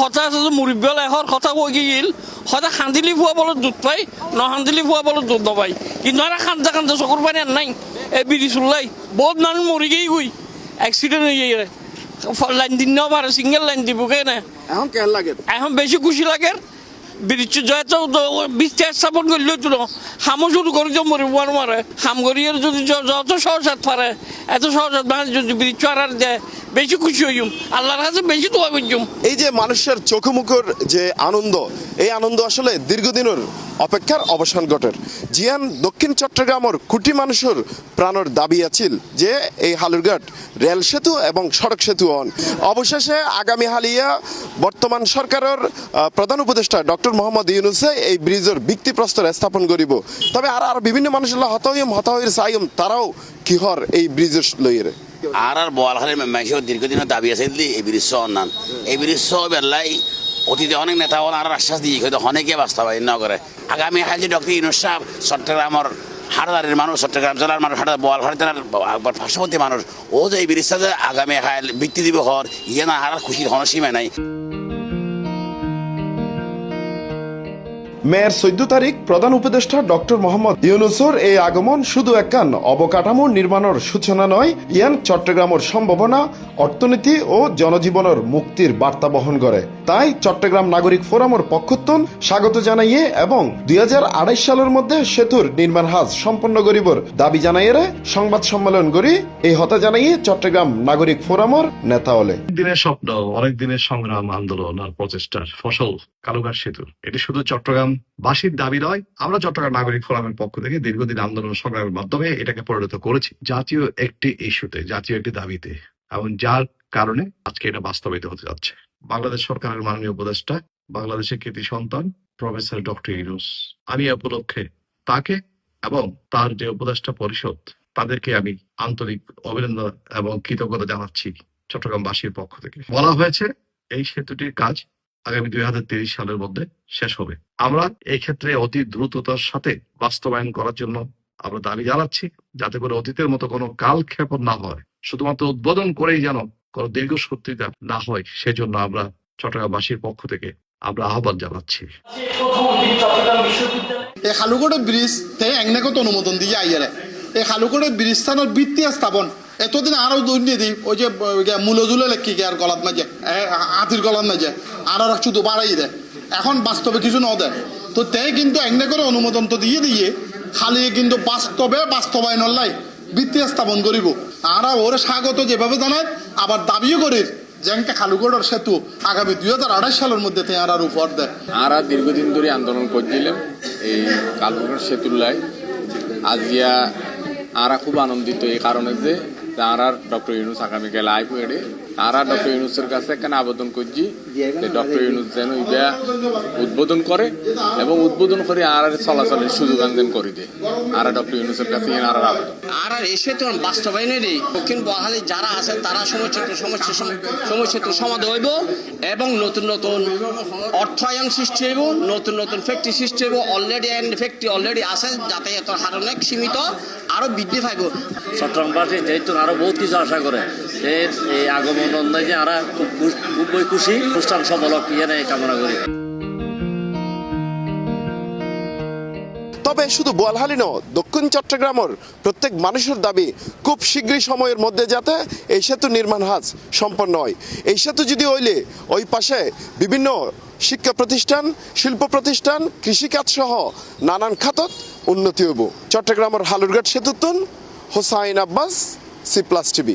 কথা আছে যে মুরব্বী এহর কথা কৈ গিল হয়তো খান্দিলি ফুয়া বলে দুধ পাই নখান্দিলি ফুয়া বলে দুধ নপাই কিন্তু আর খান্দা খান্দা চকুর পানি আর নাই এই বিড়ি চুল্লাই বহুত মানুষ মরি গিয়ে গুই অ্যাক্সিডেন্ট হয়ে গিয়ে লাইন দিন নেওয়া পারে সিঙ্গেল লাইন দিব কে না এখন কেন লাগে এখন বেশি খুশি লাগে ব্রিজ জয়তো বৃষ্টি স্থাপন করলে তো হামও শুরু করে যে মরিব মারে হাম করিয়ে যদি যত সহজাত পারে এত সহজাত মানুষ যদি ব্রিজ আর দেয় বেশি খুশি হইম আল্লাহর কাছে বেশি দোয়া করছুম। এই যে মানুষের চোখমুখর যে আনন্দ, এই আনন্দ আসলে দীর্ঘদিনের অপেক্ষার অবসান ঘটের। জিয়ান দক্ষিণ চট্টগ্রামের কোটি মানুষের প্রাণের দাবি আছিল যে এই হালুরঘাট রেল সেতু এবং সড়ক সেতু হন। অবশেষে আগামী হালিয়া বর্তমান সরকারের প্রধান উপদেষ্টা ডক্টর মোহাম্মদ ইউনুসে এই ব্রিজের ভিত্তিপ্রস্তর স্থাপন করিব। তবে আর বিভিন্ন মানুষের হতাহইর চাইম তারাও কি হর এই ব্রিজের লইয়ের আর বোয়ালখালী মানুষের দীর্ঘদিনের দাবি আছে এই ব্রিজ অন্যান এই ব্রিজ বেলাই অতীতে অনেক নেতা হল আর আশ্বাস দিয়ে হয়তো অনেকে বাস্তবায়ন ন করে। আগামী হাজি ডক্টর ইউনুস সাহেব চট্টগ্রামের হাটদারের মানুষ, চট্টগ্রাম জেলার মানুষ, বোয়ালখালী জেলার পার্শ্ববর্তী মানুষ ও যে এই ব্রিজটা যে আগামী হাইল বৃত্তি দিব হর ইয়ে না আর খুশির কোনো সীমা নাই। মেয়ের 14 তারিখ প্রধান উপদেষ্টা ডক্টর মোহাম্মদ ইউনুসের এই আগমন শুধু একখান অবকাঠামো নির্মাণের সূচনা নয়, ইয়ান চট্টগ্রামের সম্ভাবনা, অর্থনীতি ও জনজীবনের মুক্তির বার্তা বহন করে। তাই চট্টগ্রাম নাগরিক ফোরামের পক্ষত্বন স্বাগত জানাইয়ে এবং 2028 সালের মধ্যে সেতুর নির্মাণ কাজ সম্পন্ন করিবর দাবি জানাইয়ে সংবাদ সম্মেলন করি এই হতা জানাইয়ে চট্টগ্রাম নাগরিক ফোরামের নেতা হলে। দিনের স্বপ্ন, অনেক দিনের সংগ্রাম, আন্দোলন আর প্রচেষ্টার ফসল কালুঘাট সেতু। এটি শুধু চট্টগ্রাম বাসীর দাবি নয়, আমরা চট্টগ্রাম নাগরিক ফোরামের পক্ষ থেকে দীর্ঘদিন আন্দোলন সংগ্রামের মাধ্যমে এটাকে পরিণত করেছি জাতীয় একটি ইস্যুতে, জাতীয় একটি দাবিতে, এবং যার কারণে আজকে এটা বাস্তবায়িত হতে যাচ্ছে। বাংলাদেশ সরকারের মাননীয় উপদেষ্টা, বাংলাদেশের কৃতি সন্তান প্রফেসর ডক্টর ইউনুস, আমি উপলক্ষে তাকে এবং তার যে উপদেষ্টা পরিষদ তাদেরকে আমি আন্তরিক অভিনন্দন এবং কৃতজ্ঞতা জানাচ্ছি চট্টগ্রামবাসীর পক্ষ থেকে। বলা হয়েছে এই সেতুটির কাজ আগামী 2030 সালের মধ্যে শেষ হবে। আমরা এই ক্ষেত্রে অতি দ্রুততার সাথে বাস্তবায়ন করার জন্য আমরা দাবি জানাচ্ছি, যাতে করে অতীতের মতো কোনো কালক্ষেপণ না হয়, শুধুমাত্র উদ্বোধন করেই যেন কোনো দীর্ঘসূত্রিতা না হয়, সেজন্য আমরা চট্টগ্রামবাসীর পক্ষ থেকে আমরা আহ্বান জানাচ্ছি। এই খালুকোটের ব্রিজ থেকে একনাকত অনুমোদন দিয়ে আইয়ারে এই খালুকোটের ব্রিজ স্থানের ভিত্তি স্থাপন এতদিন আরো দুর্নীতি দিই ওই যে মূলজুলে লেখি আর গলাত মাঝে হাতির গলার মাঝে আরো শুধু বাড়াই দেয়, এখন বাস্তবে কিছু ন দেয়। তো তাই কিন্তু একনা করে অনুমোদন তো দিয়ে খালি কিন্তু বাস্তবে বাস্তবায়নের লাই ভিত্তি স্থাপন করিব। আর ওরা স্বাগত যেভাবে জানায় আবার দাবিও করি যে খালুকোটের সেতু আগামী 2028 সালের মধ্যে আর উপহার দেয়। আর দীর্ঘদিন ধরে আন্দোলন করছিলাম এই কালুকোটের সেতুর লাই। আজিয়া আরা খুব আনন্দিত এই কারণে যে তারা ডক্টর ইউনুস আগামীকাল আইব এড়ে তারা ডক্টর ইউনুসের কাছে এখানে আবেদন করছি যে ডক্টর ইউনুস যেন এটা উদ্বোধন করে এবং উদ্বোধন করে আর চলাচলের সুযোগ আনদেন করে দেয়। আর ডক্টর ইউনুসের কাছে আর আবেদন আর এসে তো বাস্তবায়নেরই দক্ষিণ বহালি যারা আছে তারা সমস্যা সমাধান হইব এবং নতুন নতুন অর্থায়ন সৃষ্টি হইব, নতুন নতুন ফ্যাক্টরি সৃষ্টি হইব। অলরেডি ফ্যাক্টরি অলরেডি আছে, যাতায়াতের হার অনেক সীমিত, আরো বৃদ্ধি পাইব। চট্টগ্রামবাসী যেহেতু আরো বহুত কিছু আশা করে এই আগমন অনুযায়ী আমরা খুবই খুশি, অনুষ্ঠান সফল ইয়ে কামনা করি। তবে শুধু বোয়ালখালী নয়, দক্ষিণ চট্টগ্রামের প্রত্যেক মানুষের দাবি খুব শীঘ্রই সময়ের মধ্যে যাতে এই সেতু নির্মাণ কাজ সম্পন্ন হয়। এই সেতু যদি হইলে ওই পাশে বিভিন্ন শিক্ষা প্রতিষ্ঠান, শিল্প প্রতিষ্ঠান, কৃষিকাজ সহ নানান খাতত উন্নতি হইব। চট্টগ্রামের হালুরঘাট সেতুতন হোসাইন আব্বাস, C+ TV।